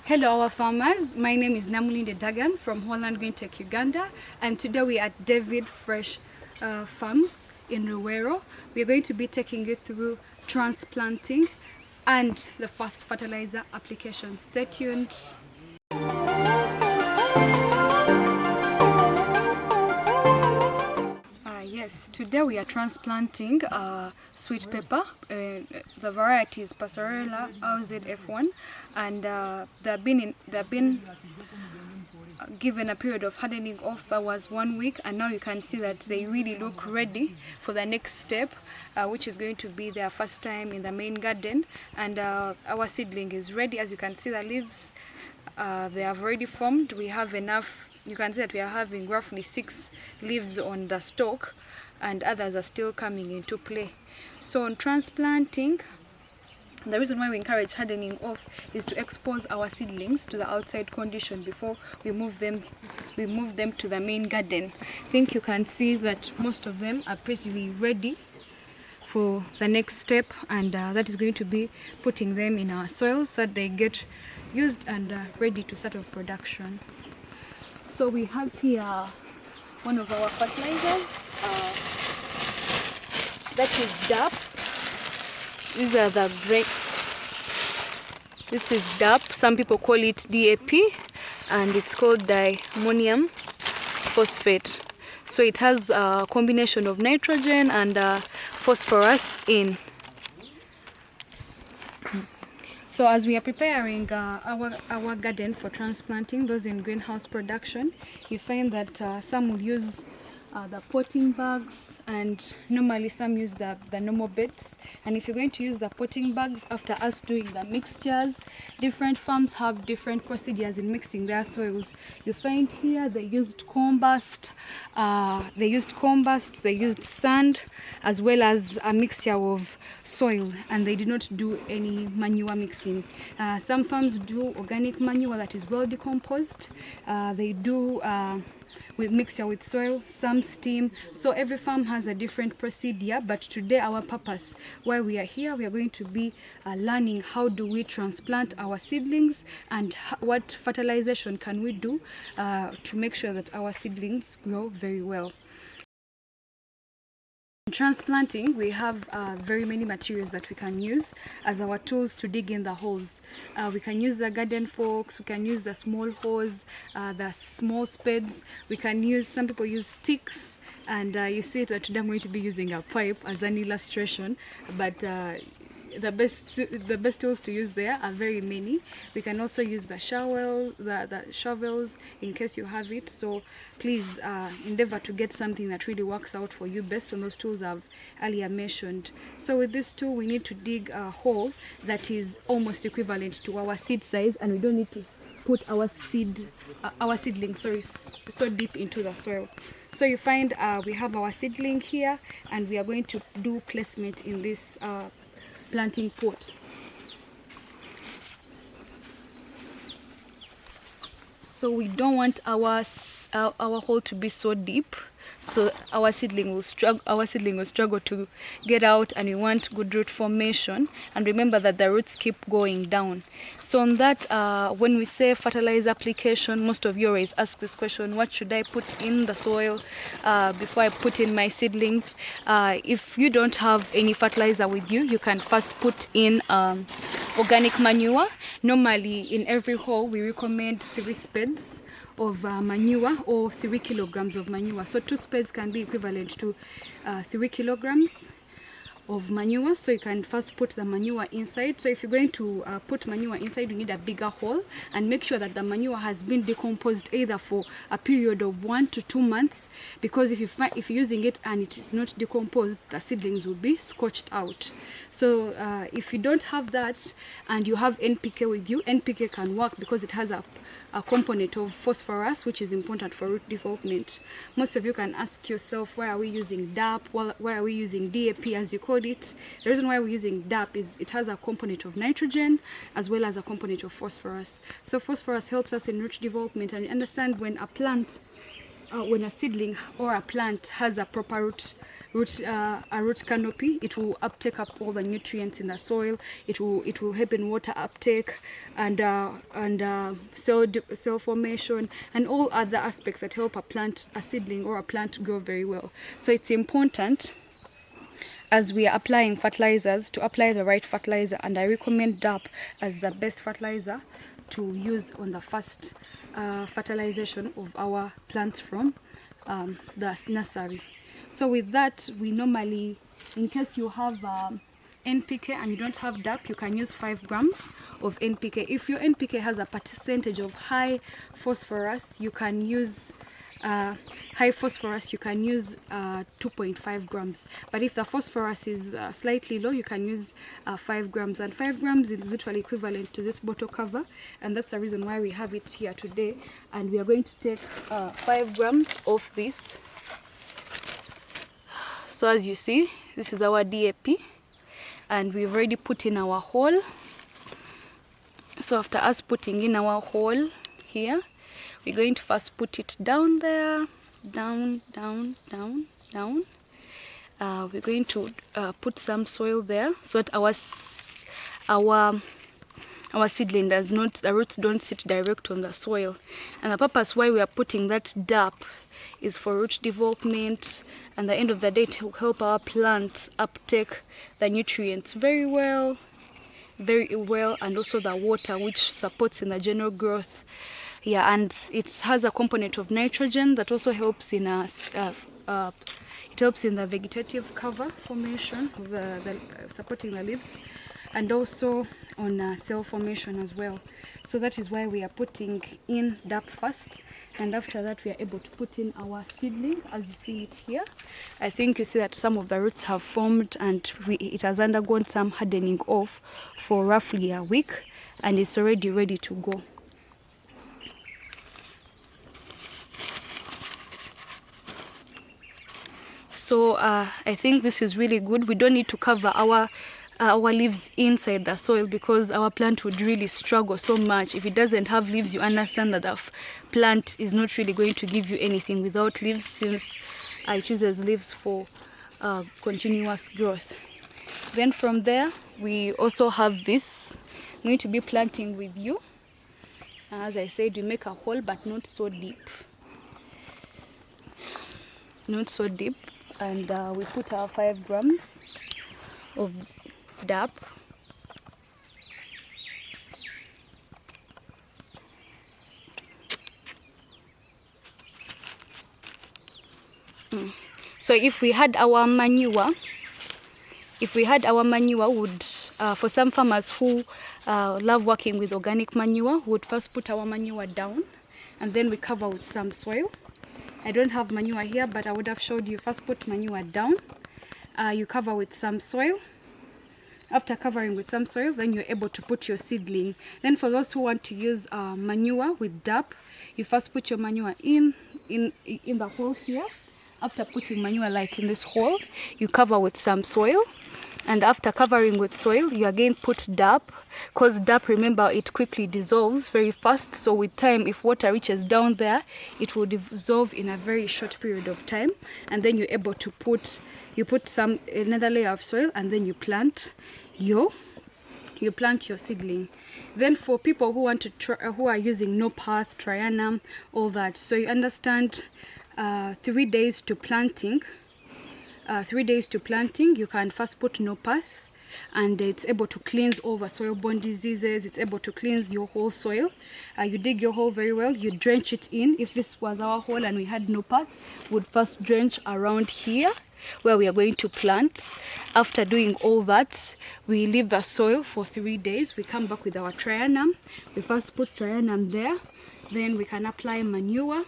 Hello our farmers, my name is Namulinde Dagan from Holland, Greentech, Uganda, and today we are at David Fresh Farms in Ruwero. We are going to be taking you through transplanting and the first fertilizer application. Stay tuned. Yes, today we are transplanting sweet pepper. The variety is Passerella RZF1, and they've been given a period of hardening off that was 1 week, and now you can see that they really look ready for the next step, which is going to be their first time in the main garden. And our seedling is ready. As you can see, the leaves they have already formed. We have enough. You can see that we are having roughly 6 leaves on the stalk, and others are still coming into play. So on transplanting, the reason why we encourage hardening off is to expose our seedlings to the outside condition before we move them to the main garden. I think you can see that most of them are pretty ready for the next step, and that is going to be putting them in our soil so that they get used and ready to start off production. So we have here one of our fertilizers, that is DAP. These are the great. This is DAP. Some people call it DAP, and it's called diammonium phosphate. So it has a combination of nitrogen and phosphorus in. So as we are preparing our garden for transplanting, those in greenhouse production, you find that some will use the potting bags, and normally some use the normal beds. And if you're going to use the potting bags, after us doing the mixtures, different farms have different procedures in mixing their soils. You find here they used compost, they used sand, as well as a mixture of soil, and they did not do any manure mixing. Some farms do organic manure that is well decomposed. They do with mixture with soil, some steam. So every farm has a different procedure, but today our purpose, why we are here, we are going to be learning how do we transplant our seedlings, and what fertilization can we do to make sure that our seedlings grow very well. In transplanting, we have very many materials that we can use as our tools to dig in the holes. We can use the garden forks, we can use the small hose, the small spades. We can use, some people use sticks, and you see that today I'm going to be using a pipe as an illustration, but the best tools to use there are very many. We can also use the shovels in case you have it. So please endeavor to get something that really works out for you based on those tools I've earlier mentioned. So with this tool, we need to dig a hole that is almost equivalent to our seed size, and we don't need to put our seedling so deep into the soil. So you find we have our seedling here, and we are going to do placement in this planting pot. So we don't want our hole to be so deep, so our seedling will struggle to get out, and we want good root formation. And remember that the roots keep going down. So on that, when we say fertilizer application, most of you always ask this question: what should I put in the soil before I put in my seedlings? If you don't have any fertilizer with you, you can first put in organic manure. Normally in every hole we recommend 3 spades of manure, or 3 kilograms of manure. So 2 spades can be equivalent to 3 kilograms of manure. So you can first put the manure inside. So if you're going to put manure inside, you need a bigger hole, and make sure that the manure has been decomposed either for a period of 1 to 2 months, because if you're using it and it is not decomposed, the seedlings will be scorched out. So if you don't have that and you have NPK with you, NPK can work because it has a component of phosphorus, which is important for root development. Most of you can ask yourself, why are we using DAP? Why are we using DAP, as you called it? The reason why we're using DAP is it has a component of nitrogen as well as a component of phosphorus. So phosphorus helps us in root development, and you understand when a seedling or a plant has a proper root root canopy. It will take up all the nutrients in the soil. It will help in water uptake and cell formation and all other aspects that help a seedling or a plant grow very well. So it's important, as we are applying fertilizers, to apply the right fertilizer, and I recommend DAP as the best fertilizer to use on the first fertilization of our plants from the nursery. So with that, we normally, in case you have NPK and you don't have DAP, you can use 5 grams of NPK. If your NPK has a percentage of high phosphorus, you can use 2.5 grams. But if the phosphorus is slightly low, you can use 5 grams. And 5 grams is literally equivalent to this bottle cover, and that's the reason why we have it here today. And we are going to take 5 grams of this. So as you see, this is our DAP, and we've already put in our hole. So after us putting in our hole here, we're going to first put it down there, down. We're going to put some soil there so that our seedling does not, the roots don't sit direct on the soil. And the purpose why we are putting that DAP is for root development, and at the end of the day to help our plants uptake the nutrients very well, and also the water, which supports in the general growth. Yeah, and it has a component of nitrogen that also helps in it helps in the vegetative cover formation, supporting the leaves, and also on cell formation as well. So that is why we are putting in DAP first, and after that we are able to put in our seedling, as you see it here. I think you see that some of the roots have formed, and it has undergone some hardening off for roughly a week, and it's already ready to go. So I think this is really good. We don't need to cover our leaves inside the soil, because our plant would really struggle so much. If it doesn't have leaves, you understand that the plant is not really going to give you anything without leaves, since it chooses leaves for continuous growth. Then from there, we also have this. I'm going to be planting with you. As I said, we make a hole, but not so deep. Not so deep. And we put our 5 grams of DAP. So if we had our manure, would for some farmers who love working with organic manure, would first put our manure down, and then we cover with some soil. I don't have manure here, but I would have showed you. First put manure down, you cover with some soil. After covering with some soil, then you're able to put your seedling. Then for those who want to use manure with DAP, you first put your manure in the hole here. After putting manure like in this hole, you cover with some soil. And after covering with soil, you again put DAP, because DAP, remember, it quickly dissolves very fast. So with time, if water reaches down there, it will dissolve in a very short period of time. And then you're able to put another layer of soil, and then you plant your seedling. Then for people who want to who are using no path, trianum, all that, so you understand 3 days to planting. 3 days to planting, you can first put no path, and it's able to cleanse all the soil-borne diseases. It's able to cleanse your whole soil. You dig your hole very well, you drench it in. If this was our hole and we had no path, we'd first drench around here where we are going to plant. After doing all that, we leave the soil for 3 days. We come back with our trianum. We first put trianum there, then we can apply manure.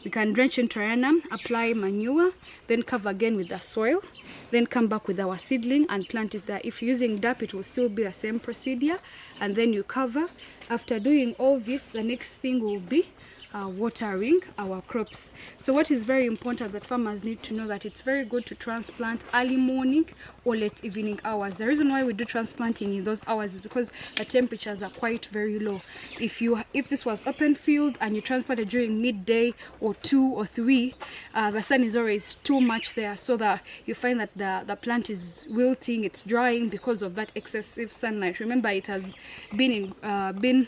We can drench in trianum, apply manure, then cover again with the soil, then come back with our seedling and plant it there. If you're using DAP, it will still be the same procedure, and then you cover. After doing all this, the next thing will be watering our crops. So what is very important that farmers need to know, that it's very good to transplant early morning or late evening hours. The reason why we do transplanting in those hours is because the temperatures are quite very low. If this was open field and you transplanted during midday or 2 or 3, the sun is always too much there, so that you find that the plant is wilting, it's drying because of that excessive sunlight. Remember, it has been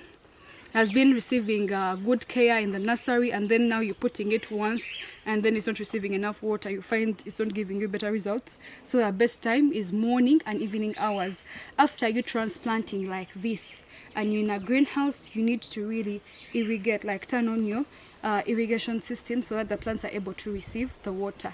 receiving good care in the nursery, and then now you're putting it once and then it's not receiving enough water. You find it's not giving you better results. So the best time is morning and evening hours. After you transplanting like this and you're in a greenhouse, you need to really irrigate, like turn on your irrigation system so that the plants are able to receive the water.